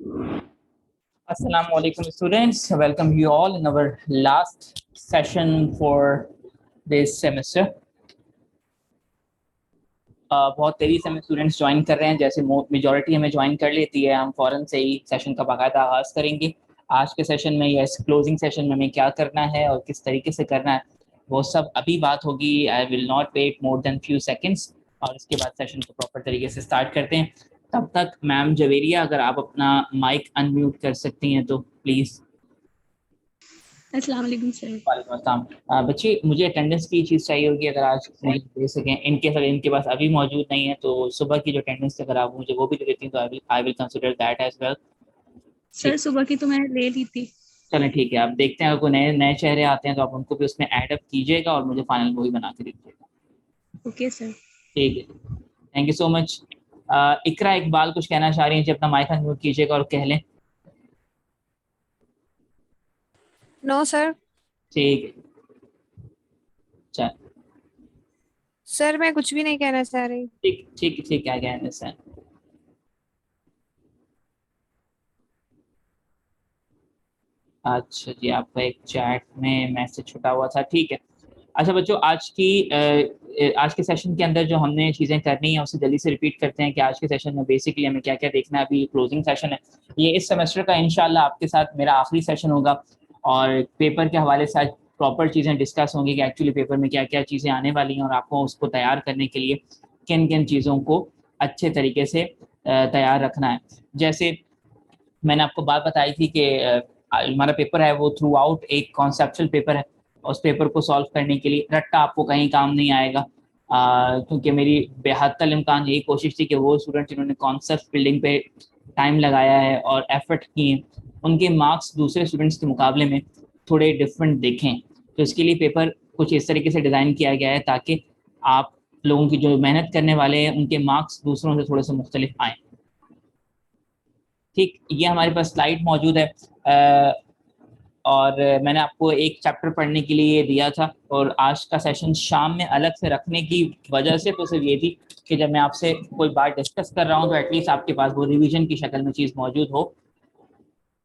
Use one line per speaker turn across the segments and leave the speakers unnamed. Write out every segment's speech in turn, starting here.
Assalamu alaikum students, welcome you all in our last session for this semester. बहुत तेजी से हमें students join कर रहे हैं, जैसे मेजॉरिटी हमें ज्वाइन कर लेती है हम फौरन से ही सेशन का बाकायदा आगाज करेंगे। आज के सेशन में या इस क्लोजिंग सेशन में हमें क्या करना है और किस तरीके से करना है वो सब अभी बात होगी। I will not wait more than few seconds और इसके बाद सेशन को प्रॉपर तरीके से स्टार्ट करते हैं। तब तक मैम जवेरिया अगर आप अपना माइक अनम्यूट कर सकती हैं तो प्लीज़।
अस्सलाम वालेकुम सर।
वालेकुम अस्सलाम। बच्चे मुझे अटेंडेंस की चीज़ चाहिए होगी, अगर आज मुझे दे सकें। इनके अगर इनके पास अभी मौजूद नहीं है तो सुबह की जो अटेंडेंस अगर आप मुझे वो भी दे देती हैं तो I will consider that as well.
Sir सुबह की तो मैंने ले ली थी।
चलें ठीक है, आप देखते हैं अगर कोई नए नए चेहरे आते हैं तो आप उनको भी उसमें ऐड अप कीजिएगा और मुझे फाइनल वही बना के दीजिएगा।
Okay sir.
ठीक है, थैंक यू सो मच। इकरा इकबाल कुछ कहना चाह रही हैं, जब अपना माइक अनम्यूट कीजिएगा और कह लें।
No sir.
ठीक है, चल
सर मैं कुछ भी नहीं कहना चाह रही।
ठीक ठीक ठीक, क्या कहने से अच्छा जी, आपका एक चैट में मैसेज छुटा हुआ था, ठीक है। अच्छा बच्चों, आज के सेशन के अंदर जो हमने चीज़ें करनी है उसे जल्दी से रिपीट करते हैं कि आज के सेशन में बेसिकली हमें क्या क्या देखना है। अभी क्लोजिंग सेशन है, ये इस सेमेस्टर का इंशाल्लाह आपके साथ मेरा आखिरी सेशन होगा और पेपर के हवाले से प्रॉपर चीज़ें डिस्कस होंगी कि एक्चुअली पेपर में क्या क्या चीज़ें आने वाली हैं और आपको उसको तैयार करने के लिए किन किन चीज़ों को अच्छे तरीके से तैयार रखना है। जैसे मैंने आपको बात बताई थी कि हमारा पेपर है वो थ्रू आउट एक कॉन्सेप्चुअल पेपर है। उस पेपर को सॉल्व करने के लिए रट्टा आपको कहीं काम नहीं आएगा, क्योंकि मेरी बेहद इम्कान यही कोशिश थी कि वो स्टूडेंट जिन्होंने कॉन्सेप्ट बिल्डिंग पे टाइम लगाया है और एफर्ट किए उनके मार्क्स दूसरे स्टूडेंट्स के मुकाबले में थोड़े डिफरेंट दिखें। तो इसके लिए पेपर कुछ इस तरीके से डिज़ाइन किया गया है ताकि आप लोगों की जो मेहनत करने वाले हैं उनके मार्क्स दूसरों से थोड़े से मुख्तलिफ आएँ। ठीक, ये हमारे पास स्लाइड मौजूद है और मैंने आपको एक चैप्टर पढ़ने के लिए ये दिया था और आज का सेशन शाम में अलग से रखने की वजह से तो सिर्फ ये थी कि जब मैं आपसे कोई बात डिस्कस कर रहा हूँ तो एटलीस्ट आपके पास वो रिवीजन की शक्ल में चीज़ मौजूद हो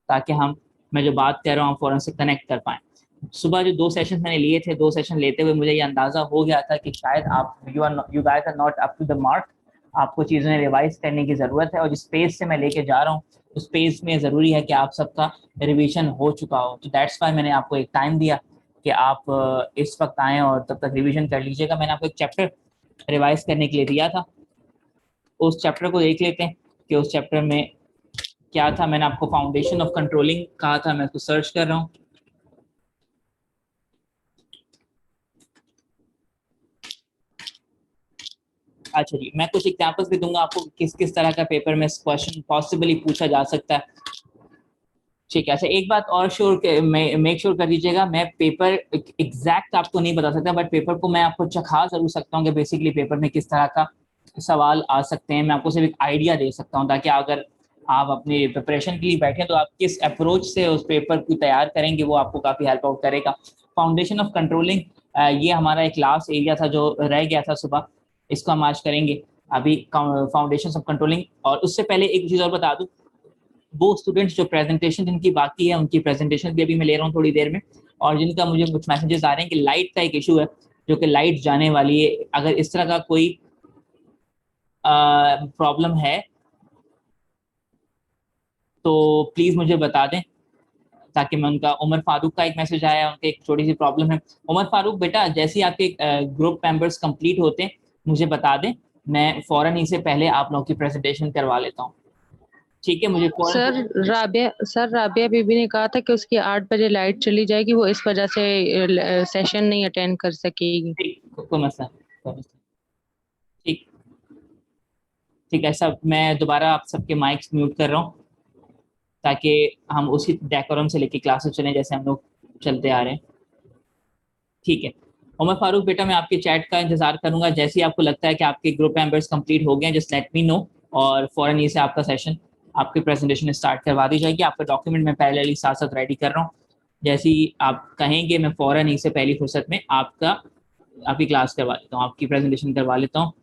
ताकि मैं जो बात कर रहा हूँ फ़ौरन से कनेक्ट कर पाएँ। सुबह जो 2 सेशन मैंने लिए थे, 2 सेशन लेते हुए मुझे ये अंदाज़ा हो गया था कि शायद you guys are not up to the mark, आपको चीज़ें रिवाइज करने की ज़रूरत है और जिस पेज से मैं लेके जा रहा हूँ उस पेज में ज़रूरी है कि आप सबका रिवीजन हो चुका हो। तो दैट्स वाई मैंने आपको एक टाइम दिया कि आप इस वक्त आएँ और तब तक रिवीजन कर लीजिएगा। मैंने आपको एक चैप्टर रिवाइज करने के लिए दिया था, उस चैप्टर को देख लेते हैं कि उस चैप्टर में क्या था। मैंने आपको फाउंडेशन ऑफ कंट्रोलिंग कहा था, मैं उसको सर्च कर रहा हूँ। अच्छा जी, मैं कुछ एग्जांपल्स भी दूंगा आपको किस किस तरह का पेपर में क्वेश्चन पॉसिबली पूछा जा सकता है। ठीक है, अच्छा एक बात और मेक श्योर कर दीजिएगा, मैं पेपर एग्जैक्ट आपको नहीं बता सकता बट पेपर को मैं आपको चखा जरूर सकता हूँ कि बेसिकली पेपर में किस तरह का सवाल आ सकते हैं। मैं आपको सिर्फ एक आइडिया दे सकता हूँ ताकि अगर आप अपनी प्रिपरेशन के लिए बैठे तो आप किस अप्रोच से उस पेपर को तैयार करेंगे वो आपको काफ़ी हेल्प आउट करेगा। फाउंडेशन ऑफ कंट्रोलिंग, ये हमारा एक लास्ट एरिया था जो रह गया था सुबह, इसको हम आज करेंगे अभी फाउंडेशन ऑफ कंट्रोलिंग। और उससे पहले एक चीज़ और बता दूँ, वो स्टूडेंट्स जो प्रेजेंटेशन जिनकी बाकी है उनकी प्रेजेंटेशन भी अभी मैं ले रहा हूँ थोड़ी देर में, और जिनका मुझे कुछ मैसेजेस आ रहे हैं कि लाइट का एक इशू है जो कि लाइट जाने वाली है। अगर इस तरह का कोई प्रॉब्लम है तो प्लीज़ मुझे बता दें ताकि मैं उनका। उमर फारूक का एक मैसेज आया, उनके एक छोटी सी प्रॉब्लम है। उमर फारूक बेटा, जैसे ही आपके ग्रुप मेंबर्स कंप्लीट होते हैं मुझे बता दें, मैं फ़ौरन ही से पहले आप लोगों की प्रेजेंटेशन करवा लेता हूँ। ठीक है, मुझे
सर राबिया बीबी ने कहा था कि उसकी 8 बजे लाइट चली जाएगी, वो इस वजह से सेशन नहीं अटेंड कर सकेगी।
कोई मसला ठीक ठीक है सब, मैं दोबारा आप सबके माइक्स म्यूट कर रहा हूँ ताकि हम उसी डेकोरम से लेके क्लासेस चलें जैसे हम लोग चलते आ रहे हैं। ठीक है उमर फारूक बेटा, मैं आपके चैट का इंतजार करूंगा। जैसे ही आपको लगता है कि आपके ग्रुप मेंबर्स कंप्लीट हो गए जस्ट लेट मी नो और फ़ौरन ये से आपका सेशन, आपकी प्रेजेंटेशन स्टार्ट करवा दी जाएगी। आपका डॉक्यूमेंट मैं पहले ही साथ साथ रेडी कर रहा हूँ, जैसे ही आप कहेंगे मैं फ़ौरन ही से पहली फुर्सत में आपकी क्लास करवा लेता हूँ, आपकी प्रेजेंटेशन करवा लेता हूँ।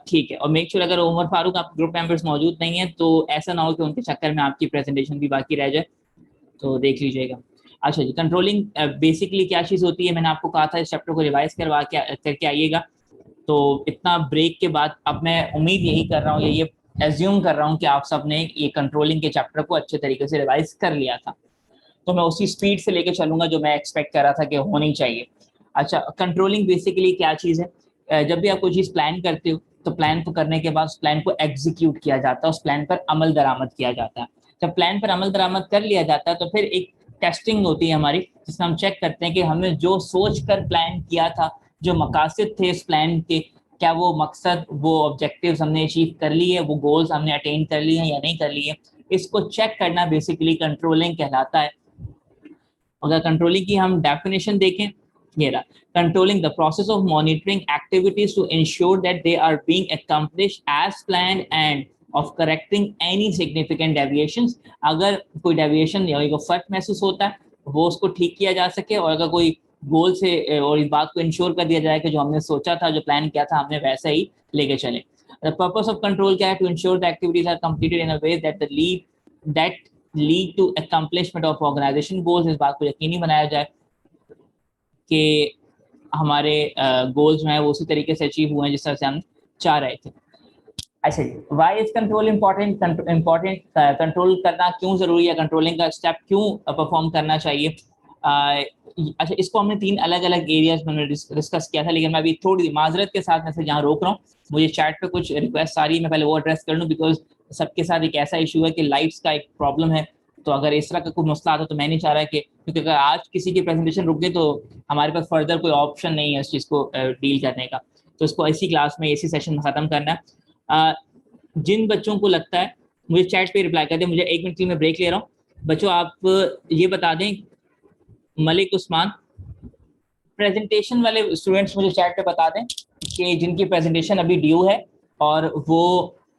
ठीक है, और मेक श्योर अगर उमर फारूक आप ग्रुप मेंबर्स मौजूद नहीं है तो ऐसा ना हो कि उनके चक्कर में आपकी प्रेजेंटेशन भी बाकी रह जाए, तो देख लीजिएगा। अच्छा जी, कंट्रोलिंग बेसिकली क्या चीज़ होती है, मैंने आपको कहा था इस चैप्टर को रिवाइज करके आइएगा। तो इतना ब्रेक के बाद अब मैं उम्मीद यही कर रहा हूँ, ये एज्यूम कर रहा हूँ कि आप सब ने ये कंट्रोलिंग के चैप्टर को अच्छे तरीके से रिवाइज कर लिया था, तो मैं उसी स्पीड से लेके चलूंगा जो मैं एक्सपेक्ट कर रहा था कि होनी चाहिए। अच्छा, कंट्रोलिंग बेसिकली क्या चीज़ है, जब भी आप कोई चीज़ प्लान करते हो तो प्लान को करने के बाद उस प्लान को एग्जीक्यूट किया जाता है, उस प्लान पर अमल दरामद किया जाता है। जब प्लान पर अमल दरामद कर लिया जाता है तो फिर एक टेस्टिंग होती है हमारी, जिसमें हम चेक करते हैं कि हमने जो सोच कर प्लान किया था, जो मकासद थे इस प्लान के, क्या वो मकसद, वो ऑब्जेक्टिव्स हमने अचीव कर लिए, वो गोल्स हमने अटेन कर लिए हैं या नहीं कर लिए। इसको चेक करना बेसिकली कंट्रोलिंग कहलाता है। अगर कंट्रोलिंग की हम डेफिनेशन देखें, ये रहा, controlling the process of monitoring activities to ensure that they are being accomplished as planned and of correcting any significant deviations. अगर कोई डेविएशन या कोई फर्क महसूस होता है वो उसको ठीक किया जा सके, और अगर कोई गोल से और इस बात को इंश्योर कर दिया जाए कि जो हमने सोचा था, जो प्लान किया था, हमने वैसा ही लेके चले। द पर्पस ऑफ कंट्रोल क्या है, to ensure the activities are completed in a way that lead to accomplishment of organization goals. इस बात को यकीनी बनाया जाए कि हमारे गोल्स जो हैं वो उसी तरीके से अचीव हुए हैं जिस तरह से हम चाह रहे थे। अच्छा जी, why is control important, control करना क्यों जरूरी है, कंट्रोलिंग का स्टेप क्यों परफॉर्म करना चाहिए। अच्छा, इसको हमने 3 अलग अलग एरियाज में डिस्कस किया था, लेकिन मैं अभी थोड़ी माजरत के साथ मैं से यहाँ रोक रहा हूँ, मुझे चैट पे कुछ रिक्वेस्ट आ रही है, मैं पहले वो एड्रेस कर लूँ, बिकॉज सबके साथ एक ऐसा इशू है कि लाइट्स का एक प्रॉब्लम है। तो अगर इस तरह का कोई मसला आता तो मैं नहीं चाह रहा कि, क्योंकि अगर आज किसी की प्रेजेंटेशन रुक गई तो हमारे पास फर्दर कोई ऑप्शन नहीं है इस चीज़ को डील करने का, तो इसको इसी क्लास में इसी सेशन में ख़त्म करना है। जिन बच्चों को लगता है, मुझे चैट पे रिप्लाई कर दें, मुझे 1 मिनट के लिए मैं ब्रेक ले रहा हूँ। बच्चों आप ये बता दें, मलिक उस्मान, प्रेजेंटेशन वाले स्टूडेंट्स मुझे चैट पे बता दें कि जिनकी प्रेजेंटेशन अभी ड्यू है और वो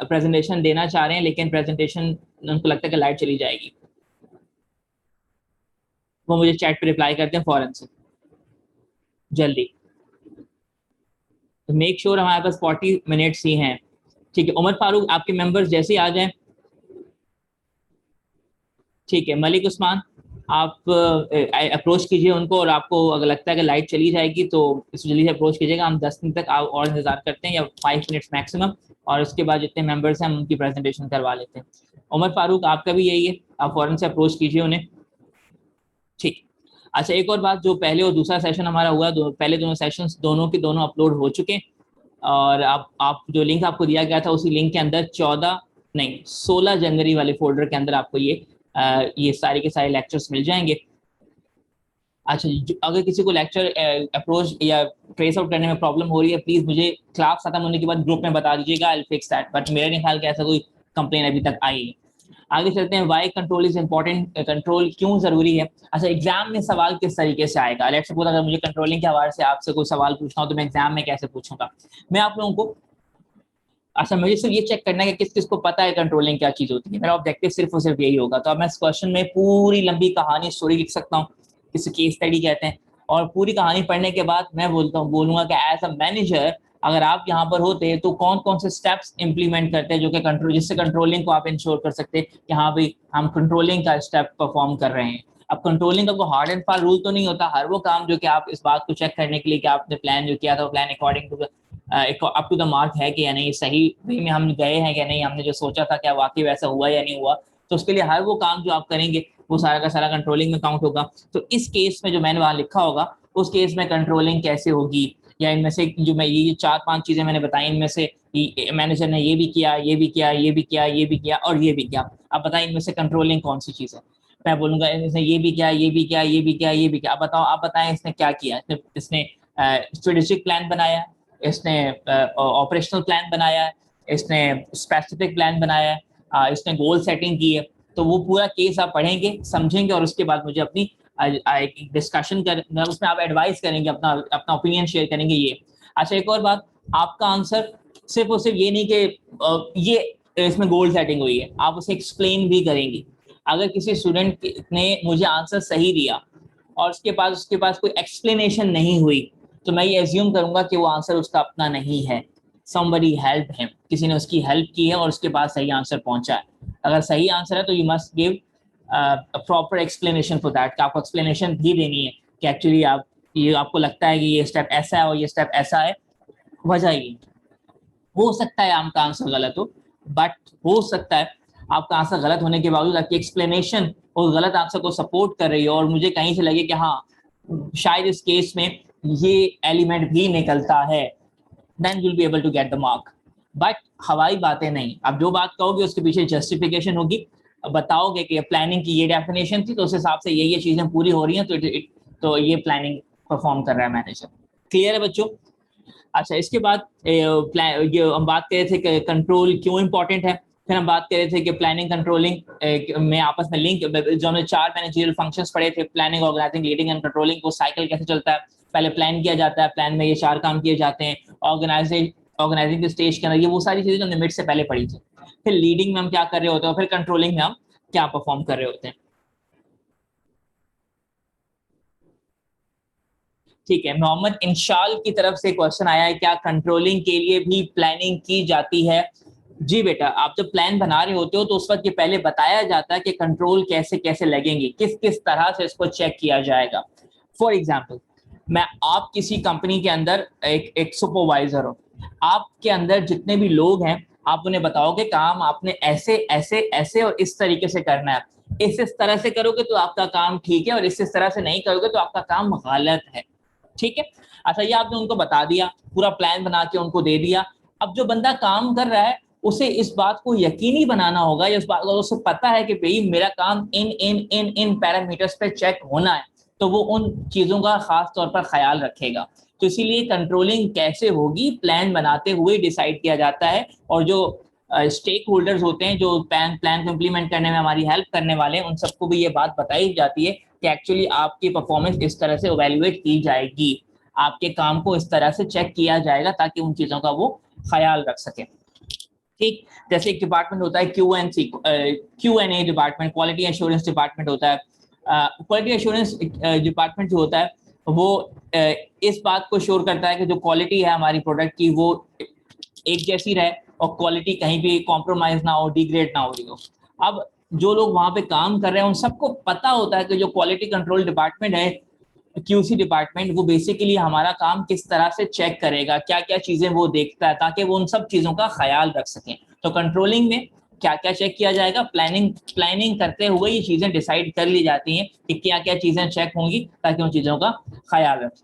प्रेजेंटेशन देना चाह रहे हैं, लेकिन प्रेजेंटेशन उनको लगता है कि लाइट चली जाएगी, वो मुझे चैट पे रिप्लाई करते हैं फौरन से, जल्दी। तो मेक श्योर हमारे पास 40 मिनट्स ही हैं, ठीक है। उमर फारूक, आपके मेंबर्स जैसे ही आ जाएं, ठीक है। मलिक उस्मान, आप अप्रोच कीजिए उनको, और आपको अगर लगता है कि लाइट चली जाएगी तो इसको जल्दी से अप्रोच कीजिएगा। हम 10 मिनट तक और इंतजार करते हैं, या 5 मिनट्स मैक्सिमम, और उसके बाद जितने मेंबर्स हैं हम उनकी प्रेजेंटेशन करवा लेते हैं। उमर फारूक, आपका भी यही है, आप फौरन से अप्रोच कीजिए उन्हें, ठीक। अच्छा, एक और बात, जो पहले और दूसरा सेशन हमारा हुआ, पहले दोनों सेशंस दोनों के दोनों अपलोड हो चुके हैं, और आप जो लिंक आपको दिया गया था उसी लिंक के अंदर 16 जनवरी वाले फोल्डर के अंदर आपको ये सारे के सारे लेक्चर्स मिल जाएंगे। अच्छा, अगर किसी को लेक्चर अप्रोच या ट्रेस आउट करने में प्रॉब्लम हो रही है, प्लीज मुझे क्लास खत्म होने के बाद ग्रुप में बता दीजिएगा, I will fix that, but मेरे नहीं ख्याल कि ऐसा कोई कंप्लेन अभी तक आई है। आगे चलते हैं, why control is important, control क्यों जरूरी है। अच्छा, एग्जाम में सवाल किस तरीके से आएगा, लेट्स सपोज अगर मुझे कंट्रोलिंग के हवाले से आपसे कोई सवाल पूछना हो तो मैं एग्जाम में कैसे पूछूंगा, मैं आप लोगों को, अच्छा मुझे सिर्फ ये चेक करना है कि किस किस को पता है कंट्रोलिंग क्या चीज होती है, मेरा ऑब्जेक्टिव सिर्फ और सिर्फ यही होगा। तो अब मैं इस क्वेश्चन में पूरी लंबी कहानी, स्टोरी लिख सकता हूँ, इसे केस स्टडी कहते हैं, और पूरी कहानी पढ़ने के बाद मैं बोलूंगा कि एज अ मैनेजर अगर आप यहाँ पर होते तो कौन कौन से स्टेप्स इंप्लीमेंट करते हैं जो कि कंट्रोल, जिससे कंट्रोलिंग को आप इंश्योर कर सकते हैं कि हाँ भाई हम कंट्रोलिंग का स्टेप परफॉर्म कर रहे हैं। अब कंट्रोलिंग का कोई हार्ड एंड फास्ट रूल तो नहीं होता, हर वो काम जो कि आप इस बात को चेक करने के लिए कि आपने प्लान जो किया था वो plan according to up to the mark है कि या नहीं, सही वे में हम गए हैं या नहीं, हमने जो सोचा था क्या वाकई वैसा हुआ या नहीं हुआ, तो उसके लिए हर वो काम जो आप करेंगे वो सारा का सारा कंट्रोलिंग में काउंट होगा। तो इस केस में जो मैंने वहां लिखा होगा उस केस में कंट्रोलिंग कैसे होगी, या इनमें से जो मैं ये 4-5 चीजें मैंने बताई, इनमें से मैनेजर ने ये भी किया, ये भी किया, ये भी किया, ये भी किया और ये भी किया, आप बताएं इनमें से कंट्रोलिंग कौन सी चीज है। मैं बोलूंगा इसने ये भी किया, ये भी किया, ये भी किया, ये भी किया, अब बताओ, आप बताएं इसने क्या किया। इसने स्ट्रेटेजिक प्लान बनाया, इसने ऑपरेशनल प्लान बनाया, इसने स्पेसिफिक प्लान बनाया, इसने गोल सेटिंग की है। तो वो पूरा केस आप पढ़ेंगे, समझेंगे, और उसके बाद मुझे अपनी डिस्कशन कर, उसमें आप एडवाइस करेंगे, अपना ओपिनियन शेयर करेंगे ये। अच्छा, एक और बात, आपका आंसर सिर्फ और सिर्फ ये नहीं कि ये इसमें गोल सेटिंग हुई है, आप उसे एक्सप्लेन भी करेंगे। अगर किसी स्टूडेंट ने मुझे आंसर सही दिया और उसके पास कोई एक्सप्लेनेशन नहीं हुई, तो मैं ये एज्यूम करूंगा कि वो आंसर उसका अपना नहीं है, somebody helped him, किसी ने उसकी हेल्प की है और उसके पास सही आंसर पहुंचा है। अगर सही आंसर है तो you must give a proper explanation for that, कि आपको एक्सप्लेनेशन भी देनी है कि एक्चुअली आप ये आपको लगता है कि ये स्टेप ऐसा है और ये स्टेप ऐसा है, वजह ये हो सकता है आपका आंसर गलत हो, बट हो सकता है आपका आंसर गलत होने के बावजूद आपकी एक्सप्लेनेशन उस गलत आंसर को सपोर्ट कर रही हो और मुझे कहीं से लगे कि हाँ शायद इस केस में ये एलिमेंट भी निकलता है, then you'll be able to get the mark. But हवाई बातें नहीं, आप जो बात कहोगे उसके पीछे जस्टिफिकेशन होगी, बताओगे कि प्लानिंग की ये डेफिनेशन थी तो उस हिसाब से ये चीजें पूरी हो रही हैं तो ये प्लानिंग परफॉर्म कर रहा है मैनेजर। क्लियर है बच्चों? अच्छा, इसके बाद ये हम बात कर रहे थे कि कंट्रोल क्यों इंपॉर्टेंट है, फिर हम बात कर रहे थे कि प्लानिंग कंट्रोलिंग में आपस में लिंक, जो हमने 4 मैनेजरियल फंक्शंस पढ़े थे, planning, organizing, leading and controlling, वो साइकिल कैसे चलता है, पहले प्लान किया जाता है, प्लान में ये 4 काम किए जाते हैं, ऑर्गेनाइजिंग के स्टेज के अंदर ये वो सारी चीजें हमने मिड से पहले पढ़ी थी, फिर लीडिंग में हम क्या कर रहे होते हैं, फिर कंट्रोलिंग में हम क्या परफॉर्म कर रहे होते हैं। ठीक है, मोहम्मद इंशाल की तरफ से क्वेश्चन आया है, क्या कंट्रोलिंग के लिए भी प्लानिंग की जाती है? जी बेटा, आप जब प्लान बना रहे होते हो तो उस वक्त ये पहले बताया जाता है कि कंट्रोल कैसे कैसे लगेंगे, किस किस तरह से इसको चेक किया जाएगा। फॉर एग्जाम्पल, आप किसी कंपनी के अंदर एक सुपरवाइजर हो, आपके अंदर जितने भी लोग हैं आप उन्हें बताओगे काम आपने ऐसे ऐसे ऐसे और इस तरीके से करना है, इस तरह से करोगे तो आपका काम ठीक है और इस तरह से नहीं करोगे तो आपका काम गलत है। ठीक है, अच्छा ये आपने उनको बता दिया, पूरा प्लान बना के उनको दे दिया। अब जो बंदा काम कर रहा है उसे इस बात को यकीनी बनाना होगा, या इस बात को उसे पता है कि भाई मेरा काम इन पैरामीटर्स पे चेक होना है, तो वो उन चीजों का खास तौर पर ख्याल रखेगा। तो इसीलिए कंट्रोलिंग कैसे होगी प्लान बनाते हुए डिसाइड किया जाता है, और जो स्टेक होल्डर्स होते हैं जो प्लान को इम्प्लीमेंट करने में हमारी हेल्प करने वाले हैं, उन सबको भी ये बात बताई जाती है कि एक्चुअली आपकी परफॉर्मेंस इस तरह से इवैल्यूएट की जाएगी, आपके काम को इस तरह से चेक किया जाएगा ताकि उन चीजों का वो ख्याल रख सके। ठीक, जैसे एक डिपार्टमेंट होता है Q&A department, quality assurance department होता है। क्वालिटी एश्योरेंस डिपार्टमेंट जो होता है वो इस बात को श्योर करता है कि जो क्वालिटी है हमारी प्रोडक्ट की वो एक जैसी रहे और क्वालिटी कहीं भी कॉम्प्रोमाइज ना हो, डिग्रेड ना हो रही हो। अब जो लोग वहां पे काम कर रहे हैं उन सबको पता होता है कि जो क्वालिटी कंट्रोल डिपार्टमेंट है, QC डिपार्टमेंट, वो बेसिकली हमारा काम किस तरह से चेक करेगा, क्या क्या चीजें वो देखता है, ताकि वो उन सब चीजों का ख्याल रख सकें। तो कंट्रोलिंग में क्या क्या चेक किया जाएगा, प्लानिंग करते हुए ये चीजें डिसाइड कर ली जाती हैं कि क्या क्या चीजें चेक होंगी ताकि उन चीजों का ख्याल रखें।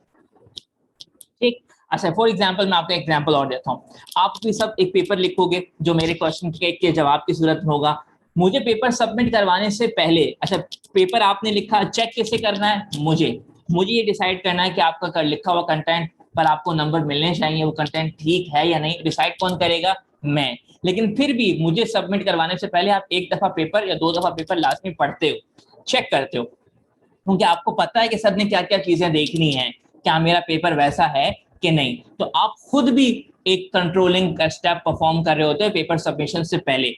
ठीक, अच्छा फॉर एग्जाम्पल मैं आपको एग्जाम्पल और देता हूँ। आप भी सब एक पेपर लिखोगे जो मेरे क्वेश्चन के जवाब की सूरत में होगा। मुझे पेपर सबमिट करवाने से पहले, अच्छा पेपर आपने लिखा, चेक कैसे करना है, मुझे ये डिसाइड करना है कि आपका लिखा हुआ कंटेंट पर आपको नंबर मिलने चाहिए, वो कंटेंट ठीक है या नहीं, डिसाइड कौन करेगा, मैं। लेकिन फिर भी मुझे सबमिट करवाने से पहले आप 1 दफा पेपर या 2 दफा पेपर लाजमी पढ़ते हो, चेक करते हो, क्योंकि आपको पता है कि सर ने क्या क्या चीजें देखनी है, क्या मेरा पेपर वैसा है कि नहीं। तो आप खुद भी एक कंट्रोलिंग का स्टेप परफॉर्म कर रहे होते हैं पेपर सबमिशन से पहले।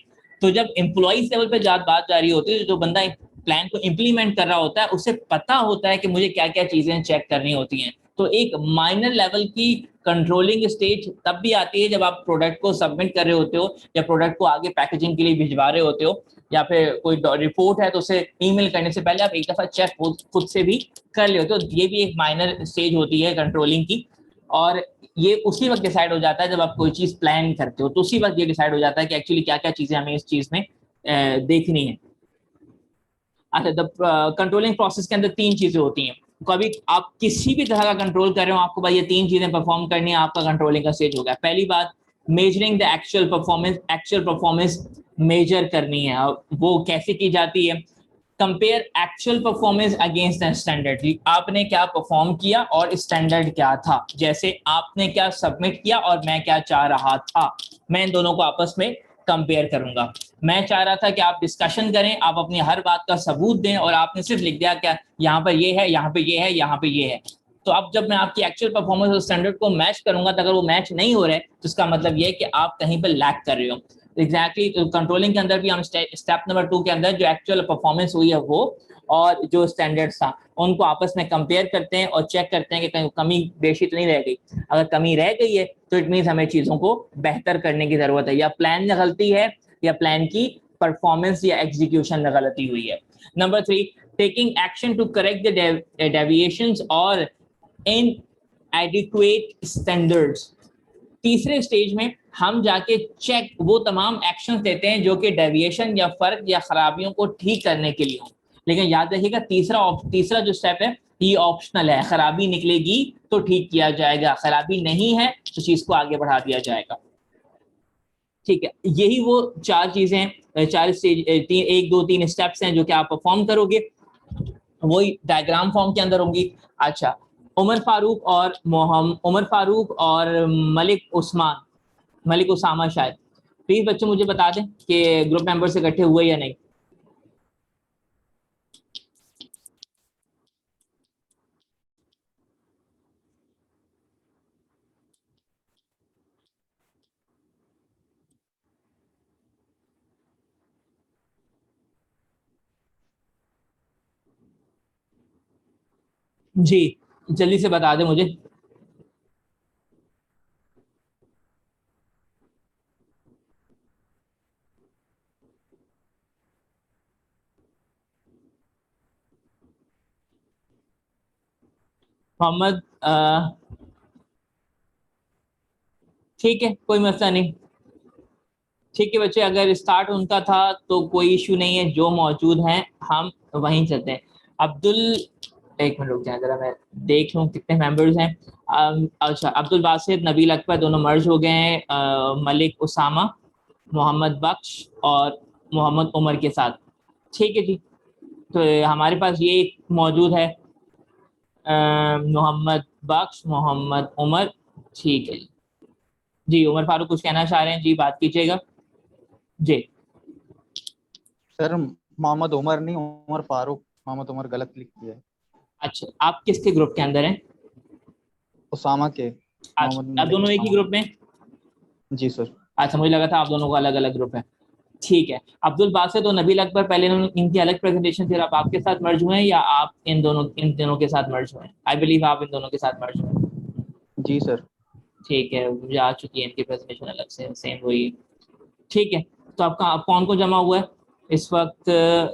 तो जब एम्प्लॉइज लेवल पे बात जा रही होती है, जो बंदा प्लान को इम्प्लीमेंट कर रहा होता है उसे पता होता है कि मुझे क्या क्या चीजें चेक करनी होती हैं। तो एक माइनर लेवल की कंट्रोलिंग स्टेज तब भी आती है जब आप प्रोडक्ट को सबमिट कर रहे होते हो, या प्रोडक्ट को आगे पैकेजिंग के लिए भिजवा रहे होते हो, या फिर कोई रिपोर्ट है तो उसे ईमेल करने से पहले आप एक दफा चेक खुद से भी कर ले होते हो। ये भी एक माइनर स्टेज होती है कंट्रोलिंग की, और ये उसी वक्त डिसाइड हो जाता है जब आप कोई चीज प्लान करते हो, तो उसी वक्त ये डिसाइड हो जाता है कि एक्चुअली क्या क्या चीजें हमें इस चीज में देखनी है। अच्छा, कंट्रोलिंग प्रोसेस के अंदर 3 चीजें होती हैं। कभी आप किसी भी तरह का कंट्रोल कर रहे हो, आपको भाई ये 3 चीजें परफॉर्म करनी है, आपका कंट्रोलिंग का स्टेज हो गया। पहली बात, measuring the actual performance measure करनी है। वो कैसे की जाती है, compare actual performance against the standard. आपने क्या परफॉर्म किया और स्टैंडर्ड क्या था, जैसे आपने क्या सबमिट किया और मैं क्या चाह रहा था, मैं इन दोनों को आपस में कंपेयर करूंगा। मैं चाह रहा था कि आप डिस्कशन करें, आप अपनी हर बात का सबूत दें, और आपने सिर्फ लिख दिया क्या यहाँ पर ये है, यहाँ पे ये है, यहाँ पे ये है। तो अब जब मैं आपकी एक्चुअल परफॉर्मेंस और स्टैंडर्ड को मैच करूंगा, तो अगर वो मैच नहीं हो रहे तो इसका मतलब ये है कि आप कहीं पर लैग कर रहे हो। एग्जैक्टली कंट्रोलिंग के अंदर भी हम स्टेप नंबर 2 के अंदर जो एक्चुअल परफॉर्मेंस हुई है वो और जो स्टैंडर्ड्स था उनको आपस में कंपेयर करते हैं और चेक करते हैं कि कहीं कमी बेशी तो नहीं रह गई। अगर कमी रह गई है तो इट मीन्स हमें चीज़ों को बेहतर करने की ज़रूरत है, या प्लान में गलती है या प्लान की परफॉर्मेंस या एग्जीक्यूशन में गलती हुई है। Number 3, taking action to correct the deviations और inadequate standards। तीसरे स्टेज में हम जाके चेक वो तमाम एक्शंस लेते हैं जो कि डेविएशन या फर्क या खराबियों को ठीक करने के लिए हो। लेकिन याद रखिएगा तीसरा जो स्टेप है ये ऑप्शनल है, खराबी निकलेगी तो ठीक किया जाएगा, खराबी नहीं है तो चीज को आगे बढ़ा दिया जाएगा। ठीक है, यही वो 4 चीजें हैं, 4 स्टेज, 1 2 3 स्टेप्स हैं जो कि आप परफॉर्म करोगे, वही डायग्राम फॉर्म के अंदर होंगी। अच्छा, उमर फारूक और मलिक उसामा शायद, प्लीज बच्चों मुझे बता दें कि ग्रुप मेंबर से इकट्ठे हुए या नहीं। जी जल्दी से बता दें मुझे। मोहम्मद, ठीक है कोई मसला नहीं। ठीक है बच्चे, अगर स्टार्ट उनका था तो कोई इशू नहीं है, जो मौजूद हैं हम वहीं चलते हैं। अब्दुल, एक मिनट रुक जाए जरा मैं देख लूँ कितने मेंबर्स हैं। अच्छा, अब्दुल बासित, नबील अकबर दोनों मर्ज हो गए हैं मलिक उसामा, मोहम्मद बख्श और मोहम्मद उमर के साथ। ठीक है जी, तो हमारे पास ये एक मौजूद है मोहम्मद बख्श, मोहम्मद उमर। ठीक है जी, उमर फारूक कुछ कहना चाह रहे हैं जी, बात कीजिएगा जी।
सर मोहम्मद उमर नहीं, उमर फारूक, मोहम्मद उमर गलत लिख दिया है।
अच्छा, आप किसके ग्रुप के अंदर हैं?
उसामा के।
अच्छा,
मोहम्मद
आप
मलिक
दोनों एक ही
उसामा।
ग्रुप में?
जी सर।
अच्छा, मुझे लगा था आप दोनों का अलग अलग ग्रुप है। ठीक है, अब्दुल बासित और नबील अकबर पहले इनकी अलग प्रेजेंटेशन थी, आप आपके साथ मर्ज हुए हैं या आप इन दोनों के साथ मर्ज हुए हैं? आई बिलीव आप इन दोनों के साथ मर्ज हुए हैं।
जी सर।
ठीक है, मुझे आ चुकी है इनकी प्रेजेंटेशन अलग से, सेम वही। ठीक है, तो आपका आप कौन को जमा हुआ है इस वक्त?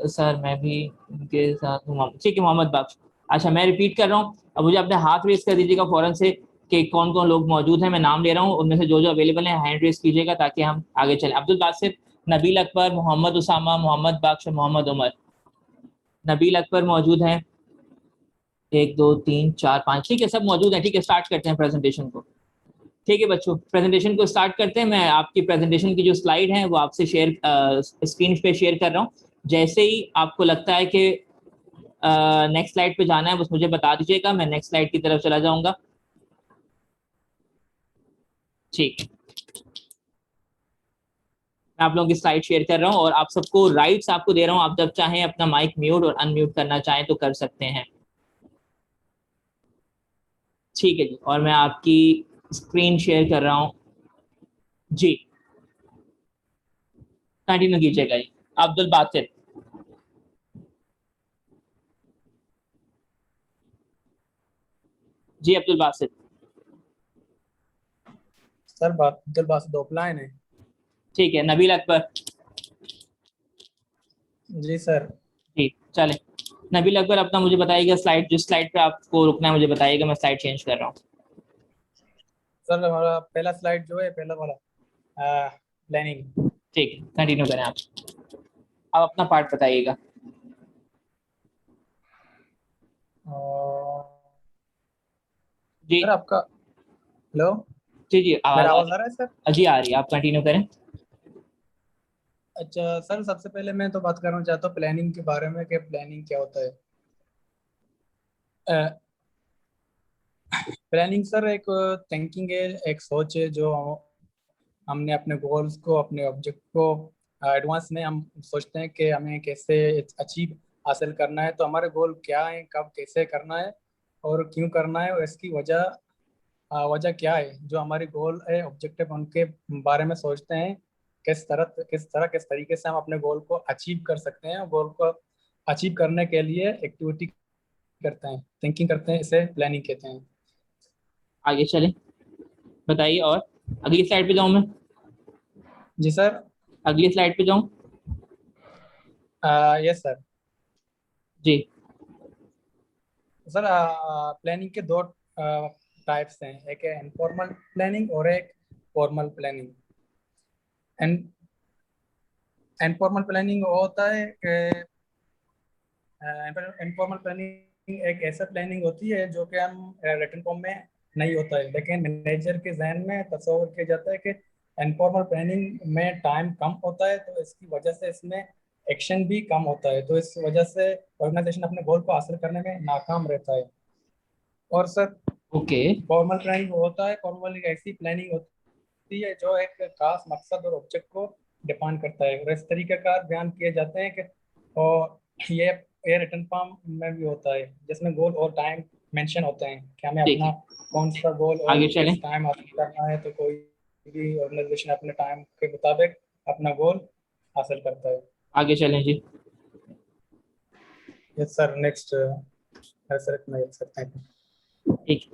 सर मैं भी इनके साथ हूँ। ठीक है, मोहम्मद बख्श। अच्छा, मैं रिपीट कर रहा हूँ, अब मुझे अपने हाथ रेस कर दीजिएगा फौरन से कि कौन कौन लोग मौजूद हैं। मैं नाम ले रहा हूँ, उनमें से जो जो अवेलेबल हैं हैंड रेस कीजिएगा ताकि हम आगे चलें। अब्दुल बासित, नबील अकबर, मोहम्मद उसामा, मोहम्मद बख्श और मोहम्मद उमर। नबील अकबर मौजूद हैं, 1 2 3 4 5, ठीक है सब मौजूद हैं। ठीक है, स्टार्ट करते हैं प्रेजेंटेशन को। ठीक है बच्चों, प्रेजेंटेशन को स्टार्ट करते हैं। मैं आपकी प्रेजेंटेशन की जो स्लाइड है वो आपसे शेयर स्क्रीन पे शेयर कर रहा हूँ। जैसे ही आपको लगता है कि नेक्स्ट स्लाइड पे जाना है बस मुझे बता दीजिएगा, मैं नेक्स्ट स्लाइड की तरफ चला जाऊंगा। ठीक, मैं आप लोगों की स्लाइड शेयर कर रहा हूँ और आप सबको राइट्स आपको दे रहा हूँ, आप जब चाहें अपना माइक म्यूट और अनम्यूट करना चाहें तो कर सकते हैं। ठीक है जी, और मैं आपकी स्क्रीन शेयर कर रहा हूँ जी, कंटिन्यू कीजिएगा जी। अब्दुल बासित। जी अब्दुल बासित।
सर अब्दुल बासित ऑफलाइन है।
ठीक है, नबील अकबर।
जी सर।
जी चलें, नबील अकबर अपना मुझे बताइएगा स्लाइड, जिस स्लाइड पे आपको रुकना है मुझे बताइएगा, मैं स्लाइड चेंज कर रहा हूँ।
सर हमारा पहला स्लाइड जो है, पहला वाला प्लानिंग।
ठीक है, कंटिन्यू करें आप, अब अपना पार्ट बताइएगा। जी
सर आपका, हेलो,
जी जी,
मेरा
आवाज़ आ
आवाज आ रहा है सर?
रही? जी आ रही है, आप कंटिन्यू करें।
अच्छा सर, सबसे पहले मैं तो बात करना चाहता हूँ प्लानिंग के बारे में कि प्लानिंग क्या होता है। प्लानिंग सर एक थिंकिंग है, एक सोच है जो हमने अपने गोल्स को, अपने ऑब्जेक्ट को एडवांस में हम सोचते हैं कि हमें कैसे अचीव हासिल करना है। तो हमारे गोल क्या है, कब कैसे करना है और क्यों करना है, और इसकी वजह क्या है। जो हमारे गोल है, ऑब्जेक्टिव, उनके बारे में सोचते हैं किस तरीके से हम अपने गोल को अचीव कर सकते हैं, गोल को अचीव करने के लिए एक्टिविटी करते हैं, थिंकिंग करते हैं, इसे प्लानिंग कहते हैं।
आगे चलें, बताइए। और अगली स्लाइड पे जाऊं मैं?
जी सर।
अगली स्लाइड पे जाऊं?
Yes sir.
जी।
सर प्लानिंग के दो टाइप्स हैं, एक है इनफॉर्मल प्लानिंग और एक फॉर्मल प्लानिंग। इनफॉर्मल प्लानिंग होता है कि इनफॉर्मल प्लानिंग एक ऐसा प्लानिंग होती है जो कि हम रिटन फॉर्म में नहीं होता है, लेकिन मैनेजर के जहन में तस्वर किया जाता है कि इनफॉर्मल प्लानिंग में टाइम कम होता है, तो इसकी वजह से इसमें एक्शन भी कम होता है, तो इस वजह से ऑर्गेनाइजेशन अपने गोल को हासिल करने में नाकाम रहता है। और सर
ओके।
फॉर्मल प्लानिंग होता है, फॉर्मल एक ऐसी प्लानिंग होती है जो एक खास मकसद और ऑब्जेक्ट को डिफाइन करता है, और इस तरीके का बयान किए जाते हैं कि और ये रिटन फॉर्म में भी होता है, जिसमें गोल और टाइम मेंशन होते हैं कि हमें
ठीक
अपना
है,
कौन सा गोल और
आगे चलें।
किस टाइम हासिल करना है। तो कोई भी ऑर्गेनाइजेशन अपने टाइम के मुताबिक अपना गोल हासिल करता है।
आगे चलें जी।
Yes sir. नेक्स्ट सर इतना ही सर, थैंक यू।
ठीक है,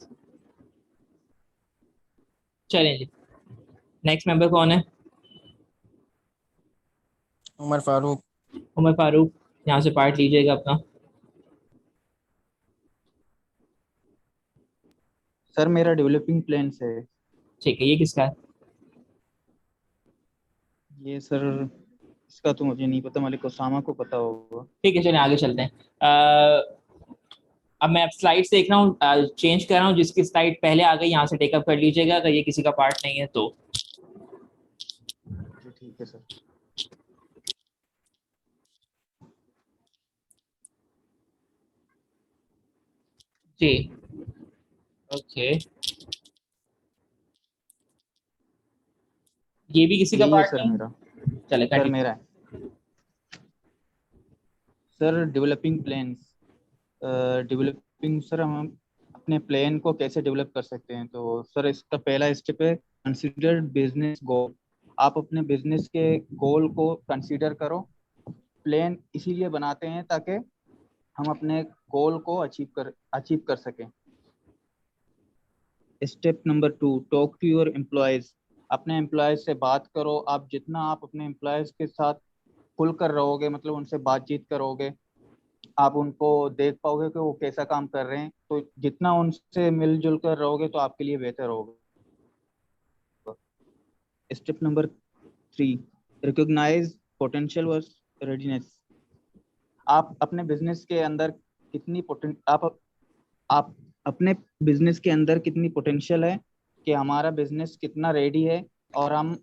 चलें जी। नेक्स्ट मेंबर कौन है?
उमर फारूक।
उमर फारूक, यहाँ से पार्ट लीजिएगा अपना।
सर मेरा डेवलपिंग प्लान है।
ठीक है, ये किसका है?
ये सर इसका तो मुझे नहीं पता, मालिक उसामा को पता होगा।
ठीक है, चलिए आगे चलते हैं। अब मैं स्लाइड्स देख रहा हूँ, चेंज कर रहा हूँ, जिसकी स्लाइड पहले आ गई यहाँ से टेकअप कर लीजिएगा, अगर ये किसी का पार्ट नहीं है तो।
जी ठीक है सर।
जी ओके, ये भी किसी का
यही है
पार्ट
सर
नहीं?
मेरा।
चले
सर
कंटिन्यू।
मेरा है sir developing plans. Developing sir हम अपने प्लान को कैसे डेवलप कर सकते हैं, तो सर इसका पहला स्टेप है कंसीडर बिजनेस गोल। आप अपने बिजनेस के गोल को कंसीडर करो। प्लान इसीलिए बनाते हैं ताकि हम अपने गोल को अचीव कर सकें। Step number 2, talk to your employees. अपने एम्प्लॉयज से बात करो। आप जितना आप अपने एम्प्लॉयज के साथ खुल कर रहोगे, मतलब उनसे बातचीत करोगे, आप उनको देख पाओगे कि वो कैसा काम कर रहे हैं, तो जितना उनसे मिलजुल कर रहोगे तो आपके लिए बेहतर होगा। Step number 3, recognize potential versus readiness. आप अपने बिजनेस के अंदर आप अपने बिजनेस के अंदर कितनी पोटेंशियल है कि हमारा बिजनेस कितना रेडी है और हम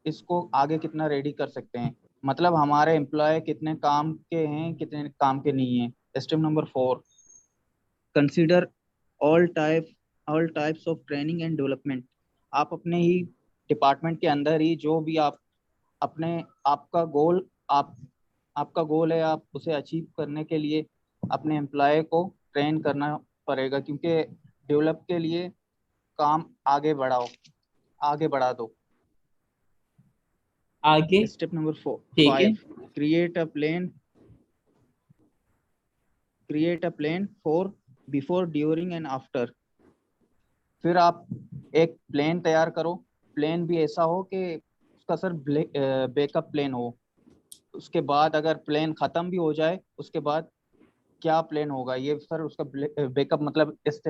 इसको आगे कितना रेडी कर सकते हैं, मतलब हमारे एम्प्लॉय कितने काम के हैं, कितने काम के नहीं है। Step number 4, consider all types of training and development. आप अपने ही डिपार्टमेंट के अंदर ही जो भी आप अपने आपका गोल आप आपका गोल है, आप उसे अचीव करने के लिए अपने एम्प्लॉय को ट्रेन करना पड़ेगा, क्योंकि डेवलप के लिए काम आगे बढ़ा दो।
आगे।
स्टेप नंबर
ठीक है।
5, create a plan for before during and after. फिर आप एक प्लान तैयार करो। प्लान भी ऐसा हो कि उसका सर बैकअप प्लान हो। उसके बाद अगर प्लान खत्म भी हो जाए, उसके बाद क्या प्लान होगा, ये सर उसका बैकअप, मतलब इस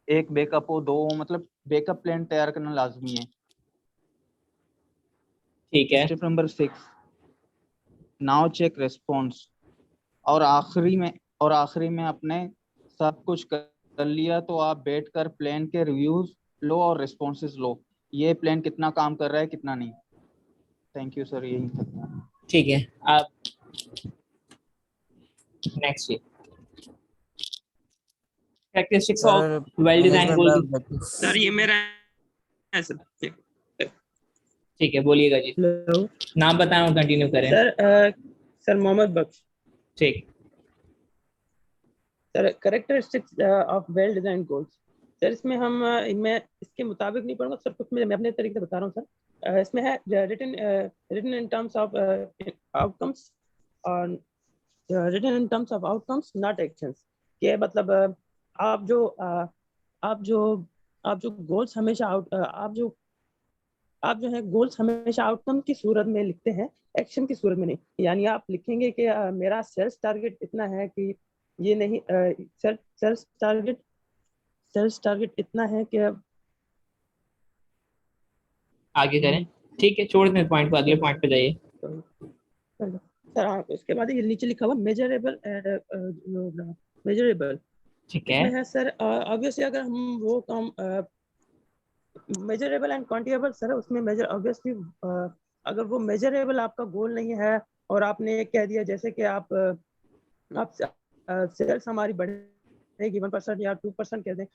एक बैकअप हो, दो हो, मतलब बैकअप प्लान तैयार करना लाजमी है।
ठीक है।
Step number 6, now check response. और आखिरी में अपने सब कुछ कर लिया तो आप बैठकर प्लान के रिव्यूज लो और रिस्पॉन्सेस लो, ये प्लान कितना काम कर रहा है कितना नहीं। थैंक यू सर, यही था।
ठीक है, आप नेक्स्ट ये characteristics of
sir
well design
management
गोल की।
ऑब्जेक्टिव्स।
सर ये मेरा है सर।
ठीक है, बोलिएगा जी,
हेलो
नाम बताएं और कंटिन्यू करें।
सर। सर मोहम्मद बख्श।
ठीक।
Sir characteristics of well design goals. Sir इसमें हम मैं इसके मुताबिक नहीं पढ़ूंगा सर, कुछ मैं अपने तरीके से बता रहा हूँ सर। इसमें है written in terms of outcomes और written in terms of outcomes not actions। के मतलब आप जो आप जो आप जो गोल्स हमेशा आप जो है गोल्स हमेशा आउटकम की सूरत में लिखते हैं, एक्शन की सूरत में नहीं। यानी आप लिखेंगे कि मेरा सेल्स टारगेट इतना है कि ये नहीं, सेल्स टारगेट इतना है कि
आगे करें, ठीक है, छोड़ दें पॉइंट को, अगले पॉइंट पे जाइए।
सर उसके बाद ये नीचे लिखा हुआ मेजरेबल एंड मेजरेबल।
ठीक है,
इसमें है सर ऑब्वियसली अगर हम वो काम मेजरेबल एंड क्वांटिटेबल सर, उसमें मेजर ऑब्वियसली अगर वो मेजरेबल आपका गोल नहीं है और आपने कह दिया जैसे कि आप सेल्स हमारी बढ़ेगी 1% या 2% कह दें,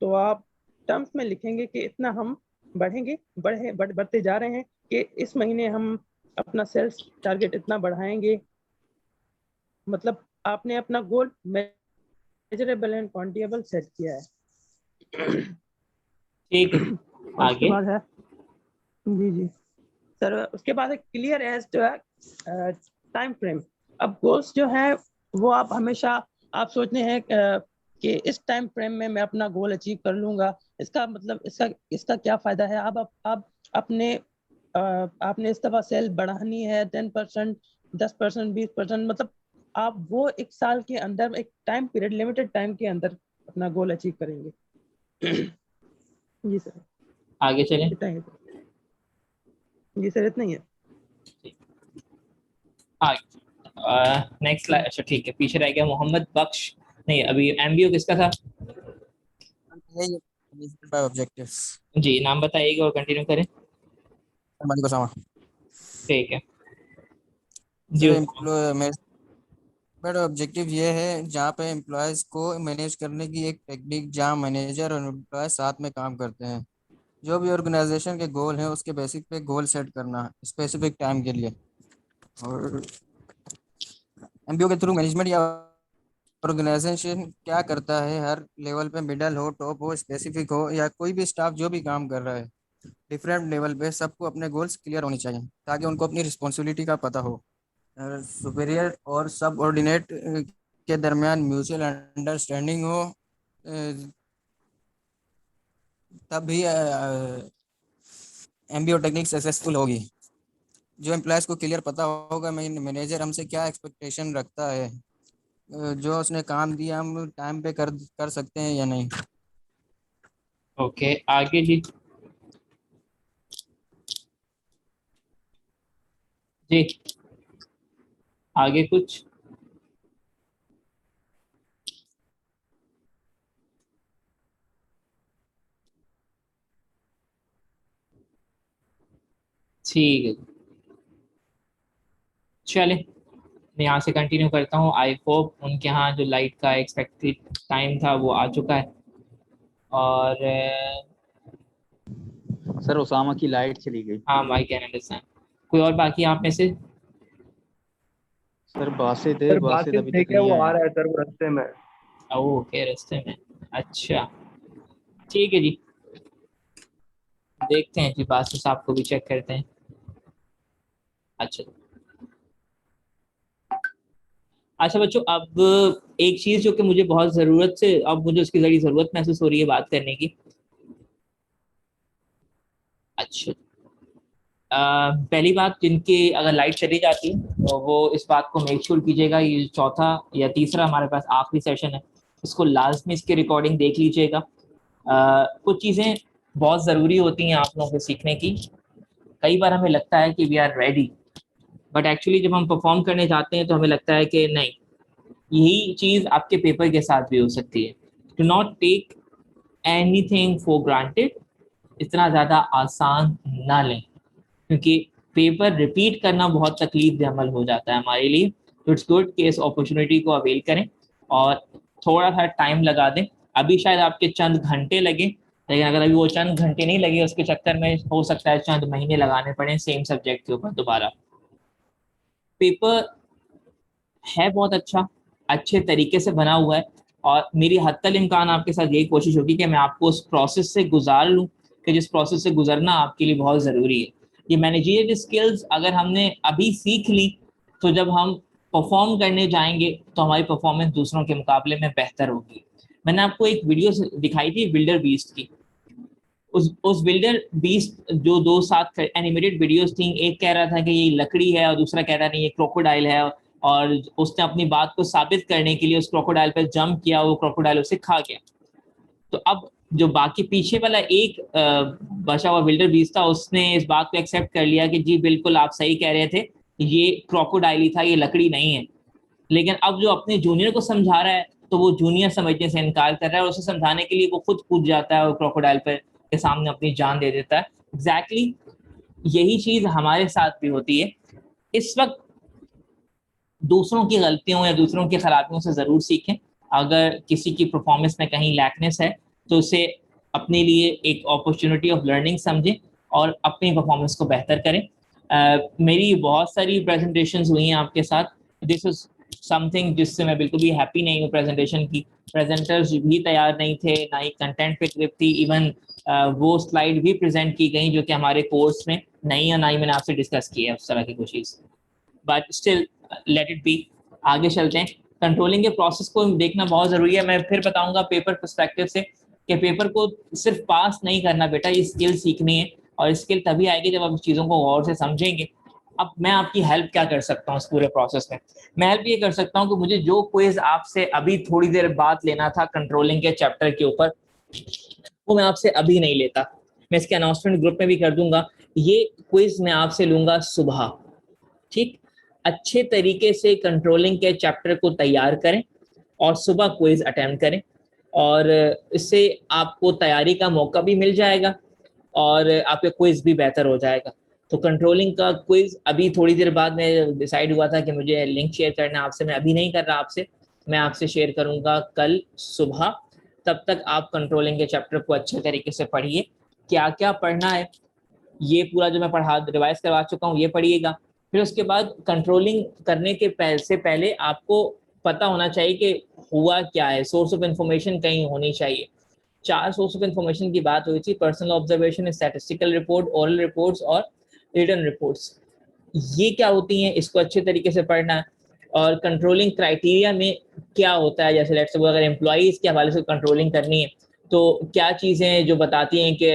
तो आप टर्म्स में लिखेंगे कि इतना हम बढ़ते जा रहे हैं कि इस महीने हम अपना सेल्स टारगेट इतना बढ़ाएंगे। मतलब आपने अपना गोल मेजरेबल एंड क्वांटिटेबल सेट किया है।
ठीक है,
और उसके
आगे।
बाद है जी सर, उसके बाद है क्लियर एज टाइम फ्रेम। अब गोल्स जो है वो आप हमेशा आप सोचते हैं कि इस टाइम फ्रेम में मैं अपना गोल अचीव कर लूंगा। इसका मतलब इसका क्या फायदा है? आप अपने आपने इस दफा सेल बढ़ानी है 10%, 10%, 20%, मतलब आप वो एक साल के अंदर एक टाइम पीरियड, लिमिटेड टाइम के अंदर अपना गोल अचीव करेंगे। जी सर,
आगे चलें।
इतना ही है। जी सर, इतना ही है।
Next slide. अच्छा ठीक है, पीछे रह गया मोहम्मद बख्श। नहीं, अभी एमबीओ किसका था?
ऑब्जेक्टिव्स।
जी, नाम बताइएगा और कंटिन्यू करें।
मालिक ओसामा।
ठीक है जी।
सर मेरा ऑब्जेक्टिव ये है जहाँ पे एम्प्लॉयज को मैनेज करने की एक टेक्निक, जहाँ मैनेजर और एम्प्लॉय साथ में काम करते हैं। जो भी ऑर्गेनाइजेशन के गोल हैं उसके बेसिक पे गोल सेट करना स्पेसिफिक टाइम के लिए। और एमबीओ के थ्रू मैनेजमेंट या ऑर्गेनाइजेशन क्या करता है, हर लेवल पे, मिडल हो, टॉप हो, स्पेसिफिक हो, या कोई भी स्टाफ जो भी काम कर रहा है, डिफरेंट लेवल पे सबको अपने गोल्स क्लियर होने चाहिए ताकि उनको अपनी रिस्पॉन्सिबिलिटी का पता हो। सुपीरियर और सब ऑर्डिनेट के दरमियान म्यूचुअल अंडरस्टैंडिंग हो, तब भी एमबीओ टेक्निक सक्सेसफुल होगी। जो एम्प्लॉयज़ को क्लियर पता होगा मैनेजर हमसे क्या एक्सपेक्टेशन रखता है, जो उसने काम दिया हम टाइम पे कर सकते हैं या नहीं।
ओके, आगे जी। जी, आगे कुछ? ठीक है, चले मैं यहाँ से कंटिन्यू करता हूँ। आई होप उनके यहाँ जो लाइट का एक्सपेक्टेड टाइम था वो आ चुका है। और
सर उसामा की लाइट चली गई।
हाँ, आई कैन अंडरस्टैंड। कोई और बाकी आप में से?
सर बासित है,
सर
बासित
बाकी
अभी तक
ठीक है,
नहीं
वो आ
आया।
रहा है सर, वो रास्ते में।
ओके, रास्ते में। अच्छा ठीक है जी, देखते हैं जी, बासित साहब को भी चेक करते हैं। अच्छा अच्छा बच्चों, अब एक चीज जो कि मुझे बहुत ज़रूरत से, अब मुझे उसकी ज़रूरी ज़रूरत महसूस हो रही है बात करने की। अच्छा, पहली बात, जिनकी अगर लाइट चली जाती है तो वो इस बात को मेक श्योर कीजिएगा, ये चौथा या तीसरा हमारे पास आखिरी सेशन है, इसको लाजमी इसकी रिकॉर्डिंग देख लीजिएगा। कुछ चीज़ें बहुत ज़रूरी होती हैं आप लोगों को सीखने की। कई बार हमें लगता है कि we are ready, but actually जब हम परफॉर्म करने जाते हैं तो हमें लगता है कि नहीं, यही चीज़ आपके पेपर के साथ भी हो सकती है। Do not take anything for granted, इतना ज़्यादा आसान ना लें, क्योंकि पेपर रिपीट करना बहुत तकलीफ दे अमल हो जाता है हमारे लिए। तो इट्स गुड कि इस अपॉर्चुनिटी को अवेल करें और थोड़ा सा टाइम लगा दें। अभी शायद आपके चंद घंटे लगे, लेकिन अगर अभी वो चंद घंटे नहीं लगे, उसके चक्कर में हो सकता है चंद महीने लगाने पड़े सेम सब्जेक्ट के ऊपर दोबारा। पेपर है बहुत अच्छा, अच्छे तरीके से बना हुआ है, और मेरी हद तक इम्कान आपके साथ यही कोशिश होगी कि मैं आपको उस प्रोसेस से गुजार लूँ, कि जिस प्रोसेस से गुजरना आपके लिए बहुत ज़रूरी है। ये मैनेजरियल स्किल्स अगर हमने अभी सीख ली तो जब हम परफॉर्म करने जाएंगे तो हमारी परफॉर्मेंस दूसरों के मुकाबले में बेहतर होगी। मैंने आपको एक वीडियो दिखाई थी बिल्डर बीस्ट की, उस बिल्डर बीस्ट जो दो साथ एनिमेटेड वीडियोस थी, एक कह रहा था कि ये लकड़ी है और दूसरा कह रहा नहीं ये क्रोकोडाइल है, और उसने अपनी बात को साबित करने के लिए उस क्रोकोडाइल पर जंप किया, वो क्रोकोडाइल उसे खा गया। तो अब जो बाकी पीछे वाला एक बचा हुआ बिल्डर बीस्ट था, उसने इस बात को एक्सेप्ट कर लिया कि जी बिल्कुल आप सही कह रहे थे, ये क्रोकोडाइल ही था, ये लकड़ी नहीं है। लेकिन अब जो अपने जूनियर को समझा रहा है तो वो जूनियर समझने से इनकार कर रहा है, और उसे समझाने के लिए वो खुद कूद जाता है और क्रोकोडाइल पर के सामने अपनी जान दे देता है। एग्जैक्टली यही चीज हमारे साथ भी होती है। इस वक्त दूसरों की गलतियों या दूसरों की खराबियों से जरूर सीखें। अगर किसी की परफॉर्मेंस में कहीं लैकनेस है तो उसे अपने लिए एक अपॉर्चुनिटी ऑफ लर्निंग समझें और अपनी परफॉर्मेंस को बेहतर करें। मेरी बहुत सारी प्रेजेंटेशंस हुई हैं आपके साथ, दिस इज समथिंग जिससे मैं बिल्कुल भी हैप्पी नहीं हूँ प्रेजेंटेशन की। प्रेजेंटर्स भी तैयार नहीं थे, ना ही कंटेंट पे ग्रिप थी, इवन वो स्लाइड भी प्रेजेंट की गई जो कि हमारे कोर्स में नहीं है, ना ही मैंने आपसे डिस्कस की है उस तरह की कोई चीज़। But still let it be, आगे चलते हैं। कंट्रोलिंग के प्रोसेस को देखना बहुत ज़रूरी है। मैं फिर बताऊंगा पेपर पर्सपेक्टिव से कि पेपर को सिर्फ पास नहीं करना बेटा, ये स्किल सीखनी है, और स्किल तभी आएगी जब आप चीज़ों को गौर से समझेंगे। अब मैं आपकी हेल्प क्या कर सकता हूँ इस पूरे प्रोसेस में? मैं हेल्प ये कर सकता हूँ कि मुझे जो क्विज आपसे अभी थोड़ी देर बाद लेना था कंट्रोलिंग के चैप्टर के ऊपर, वो मैं आपसे अभी नहीं लेता। मैं इसके अनाउंसमेंट ग्रुप में भी कर दूंगा। ये क्विज मैं आपसे लूंगा सुबह, ठीक? अच्छे तरीके से कंट्रोलिंग के चैप्टर को तैयार करें और सुबह क्विज अटेम्प्ट करें, और इससे आपको तैयारी का मौका भी मिल जाएगा और आपका क्विज भी बेहतर हो जाएगा। तो कंट्रोलिंग का क्विज अभी थोड़ी देर बाद में डिसाइड हुआ था कि मुझे लिंक शेयर करना आपसे, मैं अभी नहीं कर रहा आपसे, मैं आपसे शेयर करूंगा कल सुबह। तब तक आप कंट्रोलिंग के चैप्टर को अच्छे तरीके से पढ़िए। क्या क्या पढ़ना है ये पूरा जो मैं पढ़ा रिवाइज करवा चुका हूँ ये पढ़िएगा। फिर उसके बाद कंट्रोलिंग करने के से पहले आपको पता होना चाहिए कि हुआ क्या है, सोर्स ऑफ इंफॉर्मेशन कहीं होनी चाहिए। 4 सोर्स ऑफ इंफॉर्मेशन की बात हुई थी, personal observation, statistical report, oral reports और रिटन रिपोर्ट्स। ये क्या होती हैं, इसको अच्छे तरीके से पढ़ना है। और कंट्रोलिंग क्राइटेरिया में क्या होता है, जैसे लेट्स सपोज अगर एम्प्लॉइज के हवाले से कंट्रोलिंग करनी है तो क्या चीज़ें हैं जो बताती हैं कि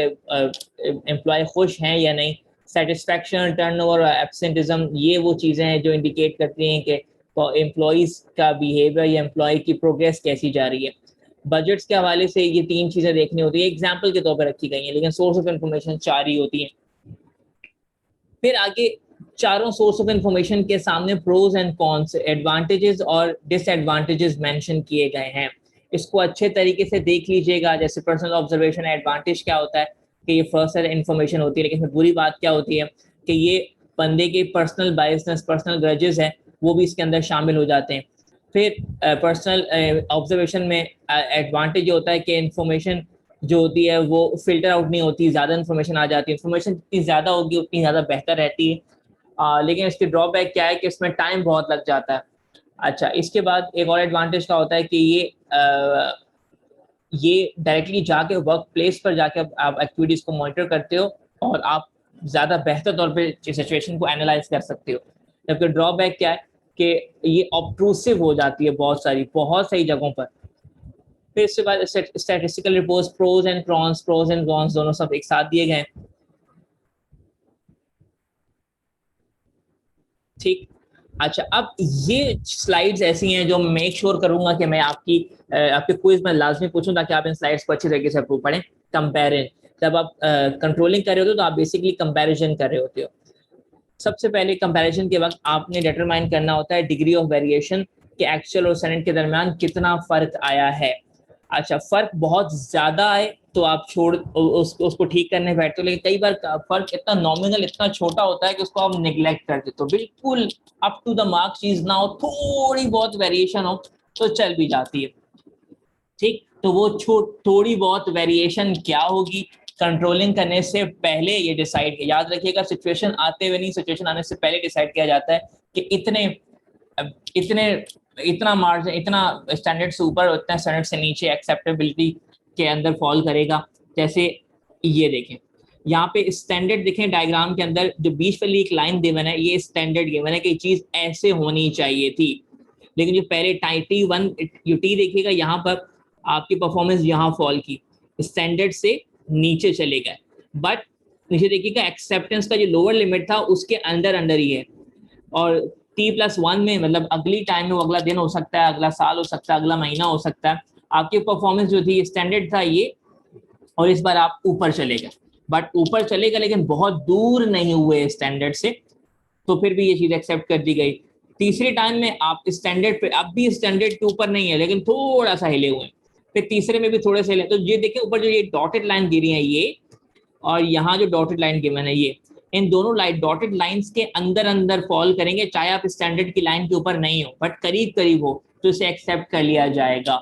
एम्प्लॉय खुश हैं या नहीं। सेटिस्फैक्शन, टर्नओवर, एब्सेंटिज्म, ये वो चीज़ें हैं जो इंडिकेट करती हैं कि एम्प्लॉइज का बिहेवियर या एम्प्लॉय की प्रोग्रेस कैसी जा रही है। बजट्स के हवाले से ये 3 चीज़ें देखनी होती है, एग्जाम्पल के तौर पर रखी गई हैं, लेकिन सोर्स ऑफ इंफॉर्मेशन 4 ही होती हैं। फिर आगे चारों सोर्स ऑफ इंफॉर्मेशन के सामने प्रोज एंड कॉन्स, एडवांटेजेस और डिसएडवांटेजेस मेंशन किए गए हैं। इसको अच्छे तरीके से देख लीजिएगा। जैसे पर्सनल ऑब्जर्वेशन, एडवांटेज क्या होता है कि ये फर्स्ट इंफॉर्मेशन होती है, लेकिन इसमें बुरी बात क्या होती है कि ये बंदे के पर्सनल बायसनेस, पर्सनल ग्रजेस है, वो भी इसके अंदर शामिल हो जाते हैं। फिर पर्सनल ऑब्जर्वेशन में एडवांटेज ये होता है कि इंफॉर्मेशन जो होती है वो फिल्टर आउट नहीं होती, ज़्यादा इन्फॉर्मेशन आ जाती है। इन्फॉर्मेशन जितनी ज़्यादा होगी उतनी ज़्यादा बेहतर रहती है। लेकिन इसके ड्रॉबैक क्या है कि इसमें टाइम बहुत लग जाता है। अच्छा, इसके बाद एक और एडवांटेज का होता है कि ये डायरेक्टली जाके वर्क प्लेस पर जाके आप एक्टिविटीज़ को मॉनिटर करते हो और आप ज़्यादा बेहतर तौर पे सिचुएशन को एनालाइज कर सकते हो। जबकि ड्रॉबैक क्या है कि ये ऑब्ट्रूसिव हो जाती है बहुत सही जगहों पर। फिर इसके बाद statistical reports, pros and cons दोनों सब एक साथ दिए गए हैं, ठीक। अच्छा, अब ये स्लाइड्स ऐसी हैं जो मेक श्योर करूंगा कि मैं आपके क्विज में लाजमी पूछूं ताकि आप इन स्लाइड्स को अच्छे तरीके से पढ़ें। कंपेरिजन, जब आप कंट्रोलिंग कर रहे होते हो तो आप बेसिकली कंपैरिजन कर रहे होते हो। सबसे पहले कंपैरिजन के वक्त आपने डिटरमाइन करना होता है डिग्री ऑफ वेरिएशन कि एक्चुअल और सरेंट के दरमियान कितना फर्क आया है। अच्छा, फर्क बहुत ज्यादा आए तो आप उसको ठीक करने बैठते हो, लेकिन कई बार फर्क इतना नॉमिनल, इतना छोटा होता है कि उसको आप निगलेक्ट कर देते हो, बिल्कुल अप टू द मार्क चीज ना हो, थोड़ी बहुत वेरिएशन हो तो चल भी जाती है, ठीक। तो वो थोड़ी बहुत वेरिएशन क्या होगी, कंट्रोलिंग करने से पहले ये डिसाइड, याद रखिएगा, सिचुएशन आते हुए नहीं, सिचुएशन आने से पहले डिसाइड किया जाता है कि इतना मार्जिन, इतना स्टैंडर्ड से ऊपर, उतना स्टैंडर्ड से नीचे एक्सेप्टेबिलिटी के अंदर फॉल करेगा। जैसे ये देखें यहाँ पे स्टैंडर्ड देखें डायग्राम के अंदर जो बीच वाली एक लाइन गिवन है, ये स्टैंडर्ड गिवन है कि चीज ऐसे होनी चाहिए थी, लेकिन जो पहले T1 T देखिएगा यहाँ पर आपकी परफॉर्मेंस यहाँ फॉल की, स्टैंडर्ड से नीचे चले गए, बट नीचे देखिएगा एक्सेप्टेंस का जो लोअर लिमिट था उसके अंदर ही है, और T+1 में मतलब अगली टाइम में वो अगला दिन हो सकता है, अगला साल हो सकता है, अगला महीना हो सकता है, आपकी परफॉर्मेंस जो थी स्टैंडर्ड था ये, और इस बार आप ऊपर चले गए, बट ऊपर चले गए लेकिन बहुत दूर नहीं हुए स्टैंडर्ड से, तो फिर भी ये चीज एक्सेप्ट कर दी गई। तीसरे टाइम में आप स्टैंडर्ड पे, अब भी स्टैंडर्ड के ऊपर नहीं है लेकिन थोड़ा सा हिले हुए हैं, फिर तीसरे में भी थोड़े से हिले, तो ये देखिए ऊपर जो ये डॉटेड लाइन गिरी है ये, और यहाँ जो डॉटेड लाइन गिवन है ये, इन दोनों लाइन डॉटेड लाइंस के अंदर फॉल करेंगे, चाहे आप स्टैंडर्ड की लाइन के ऊपर नहीं हो बट करीब हो, तो इसे एक्सेप्ट कर लिया जाएगा।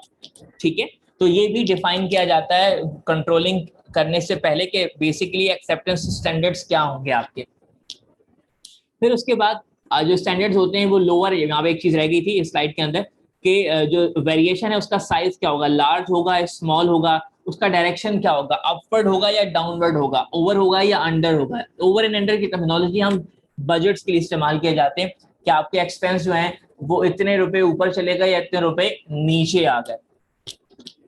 ठीक है, तो ये भी डिफाइन किया जाता है कंट्रोलिंग करने से पहले कि बेसिकली एक्सेप्टेंस स्टैंडर्ड्स क्या होंगे आपके। फिर उसके बाद जो स्टैंडर्ड्स होते हैं वो लोअर, यहाँ पे एक चीज रह गई थी इस स्लाइड के अंदर कि जो वेरिएशन है उसका साइज क्या होगा, लार्ज होगा, स्मॉल होगा, उसका डायरेक्शन क्या होगा, अपवर्ड होगा या डाउनवर्ड होगा, ओवर होगा या अंडर होगा। ओवर एंड अंडर की टर्मिनोलॉजी हम बजट्स के लिए इस्तेमाल किए जाते हैं कि आपके एक्सपेंस जो है वो इतने रुपए ऊपर चले गए या इतने रुपए नीचे आ गए।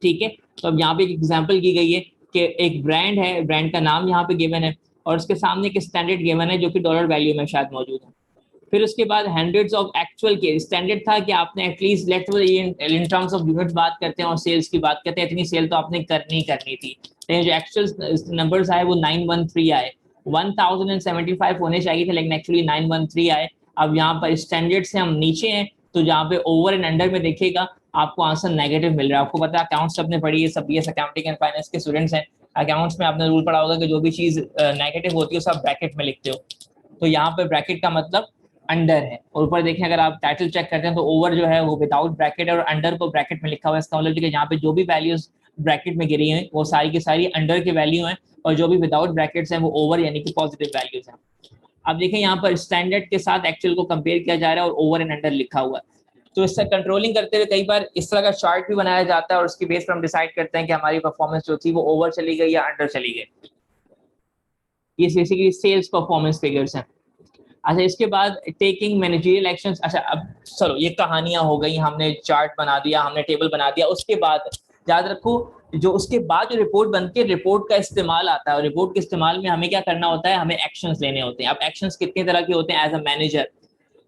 ठीक है, तो अब यहाँ पे एक एग्जांपल की गई है कि एक ब्रांड है, ब्रांड का नाम यहाँ पे गिवन है और उसके सामने एक स्टैंडर्ड गिवन है जो कि डॉलर वैल्यू में शायद मौजूद है। फिर उसके बाद हंड्रेड्स ऑफ एक्चुअल के स्टैंडर्ड था कि आपने at least let's in terms of units बात करते हैं और सेल्स की बात करते हैं, इतनी सेल तो आपने करनी थी, लेकिन जो एक्चुअल नंबर्स आए वो 913 आए, 1075 होने चाहिए थे लेकिन एक्चुअली 913 आए। अब यहाँ पर स्टैंडर्ड से हम नीचे हैं, तो जहाँ पे ओवर एंड अंडर में देखिएगा आपको आंसर नेगेटिव मिल रहा है। आपको पता है अकाउंट्स सबने पढ़ी है, सब BS अकाउंटिंग एंड फाइनेंस के स्टूडेंट्स हैं, अकाउंट्स में आपने रूल पढ़ा होगा कि जो भी चीज नेगेटिव होती है सब ब्रैकेट में लिखते हो, तो यहाँ पे ब्रैकेट का मतलब अंडर है। और ऊपर देखें अगर आप टाइटल चेक करते हैं तो ओवर जो है वो विदाउट ब्रैकेट है और अंडर को ब्रैकेट में लिखा हुआ है। इसका मतलब यहाँ पे जो भी वैल्यूज ब्रैकेट में गिरी हैं वो सारी की सारी अंडर की वैल्यू हैं, और जो भी विदाउट ब्रैकेट्स हैं वो ओवर यानी कि पॉजिटिव वैल्यूज हैं। अब देखें यहाँ पर स्टैंडर्ड के साथ एक्चुअल को कंपेयर किया जा रहा है और ओवर एंड अंडर लिखा हुआ है, तो इससे कंट्रोलिंग करते हुए कई बार इस तरह का चार्ट भी बनाया जाता है और उसकी बेस पर हम डिसाइड करते हैं कि हमारी परफॉर्मेंस जो थी वो ओवर चली गई या अंडर चली गई। ये बेसिकली सेल्स परफॉर्मेंस फिगर्स हैं। अच्छा, इसके बाद टेकिंग मैनेजरियल एक्शंस। अच्छा, अब चलो ये कहानियां हो गई, हमने चार्ट बना दिया, हमने टेबल बना दिया, उसके बाद याद रखो जो उसके बाद जो रिपोर्ट बनती है, रिपोर्ट का इस्तेमाल आता है और रिपोर्ट के इस्तेमाल में हमें क्या करना होता है, हमें एक्शंस लेने होते हैं। अब एक्शंस कितने तरह के होते हैं एज अ मैनेजर।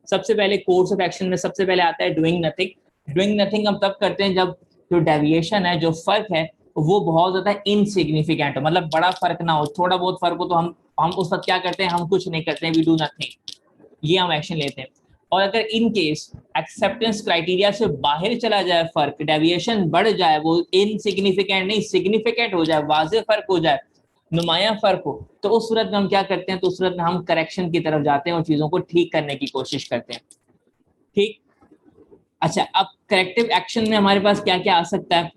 सबसे पहले कोर्स ऑफ एक्शन में सबसे पहले आता है डूइंग नथिंग। डूइंग नथिंग हम तब करते हैं जब जो डेविएशन है, जो फर्क है वो बहुत ज्यादा इनसिग्निफिकेंट हो, मतलब बड़ा फर्क ना हो, थोड़ा बहुत फर्क हो तो हम उस वक्त क्या करते हैं, हम कुछ नहीं करते हैं, वी डू नथिंग, ये हम एक्शन लेते हैं। और अगर इन केस एक्सेप्टेंस क्राइटेरिया से बाहर चला जाए, फर्क डेविएशन बढ़ जाए, वो इनसिग्निफिकेंट नहीं सिग्निफिकेंट हो जाए, वाज़ेह फर्क हो जाए, नुमाया फर्क हो, तो उस सूरत में हम क्या करते हैं, तो उस सूरत में हम करेक्शन की तरफ जाते हैं और चीजों को ठीक करने की कोशिश करते हैं। ठीक, अच्छा, अब करेक्टिव एक्शन में हमारे पास क्या क्या आ सकता है।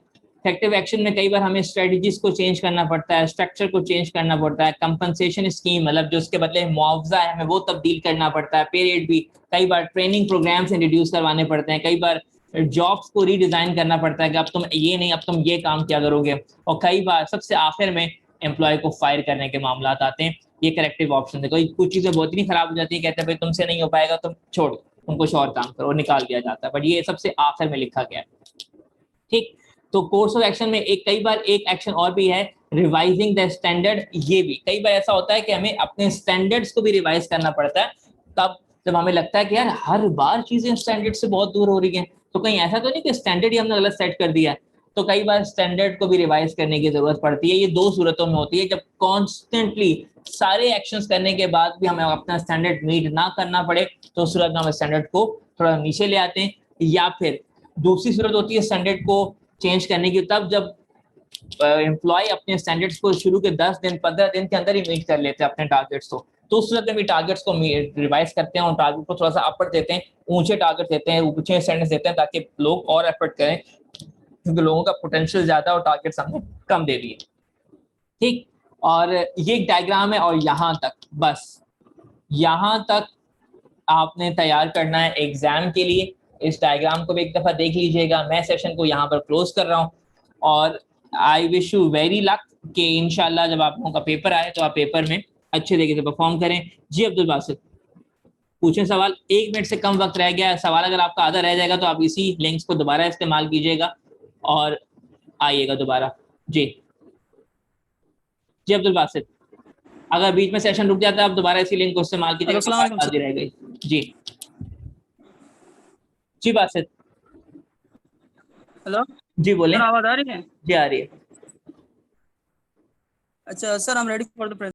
करेक्टिव एक्शन में कई बार हमें स्ट्रेटजीज को चेंज करना पड़ता है, स्ट्रक्चर को चेंज करना पड़ता है, कंपनसेशन स्कीम मतलब जो उसके बदले मुआवजा है हमें वो तब्दील करना पड़ता है, पीरियड भी, कई बार ट्रेनिंग प्रोग्राम्स इंट्रोड्यूस करवाने पड़ते हैं, कई बार जॉब्स को रीडिजाइन करना पड़ता है कि अब तुम ये नहीं, अब तुम ये काम क्या करोगे, और कई बार सबसे आखिर में एम्प्लॉय को फायर करने के मामला आते हैं। ये करेक्टिव ऑप्शन है। कोई कुछ चीजें बहुत ही खराब हो जाती है, कहते हैं भाई तुमसे नहीं हो पाएगा, तुम छोड़ो, तुम कुछ और काम करो, निकाल दिया जाता है, बट ये सबसे आखिर में लिखा गया है। ठीक, तो कोर्स ऑफ एक्शन में कई बार एक एक्शन और भी है, रिवाइजिंग द स्टैंडर्ड। ये भी कई बार ऐसा होता है कि हमें अपने स्टैंडर्ड्स को भी रिवाइज करना पड़ता है, तब जब हमें लगता है कि यार हर बार चीजें स्टैंडर्ड से बहुत दूर हो रही हैं, तो कहीं ऐसा तो नहीं कि स्टैंडर्ड ही हमने गलत सेट कर दिया है, तो कई बार स्टैंडर्ड को भी रिवाइज करने की जरूरत पड़ती है। ये दो सूरतों में होती है, जब कॉन्स्टेंटली सारे एक्शंस करने के बाद भी हमें अपना स्टैंडर्ड मीट ना करना पड़े, तो उस सूरत में हम स्टैंडर्ड को थोड़ा नीचे ले आते हैं। या फिर दूसरी सूरत होती है स्टैंडर्ड को चेंज करने की, तब जब एम्प्लॉय अपने स्टैंडर्ड्स को शुरू के 10 दिन 15 दिन के अंदर ही मीट कर लेते हैं अपने टारगेट्स को, तो उस सूरत में भी टारगेट्स को रिवाइज करते हैं और टारगेट को थोड़ा सा अपर देते हैं, ऊंचे टारगेट देते हैं, ऊंचे स्टैंडर्ड्स देते हैं, ताकि लोग और एफर्ट करें, क्योंकि लोगों का पोटेंशियल ज्यादा और टारगेट्स हमने कम दे दिए। ठीक, और ये एक डायग्राम है और यहाँ तक, बस यहाँ तक आपने तैयार करना है एग्जाम के लिए। इस डायग्राम को भी एक दफा देख लीजिएगा। मैं सेशन को यहाँ पर क्लोज कर रहा हूँ और I wish you very luck, कि इंशाल्लाह जब आप लोगों का पेपर आए तो आप पेपर में अच्छे तरीके से परफॉर्म करें। जी अब्दुल बासित पूछें सवाल, 1 मिनट से कम वक्त रह गया है, सवाल अगर आपका आधा रह जाएगा तो आप इसी लिंक्स को दोबारा इस्तेमाल कीजिएगा और आइएगा दोबारा। जी जी अब्दुल बासित, अगर बीच में सेशन रुक जाता है आप दोबारा इसी लिंक को इस्तेमाल कीजिएगा,
अस्सलाम वालेकुम
आधी रह गई। जी जी बासित,
हेलो
जी बोलें।
सर, आवाज आ रही है?
जी आ रही है।
अच्छा sir, I am ready for the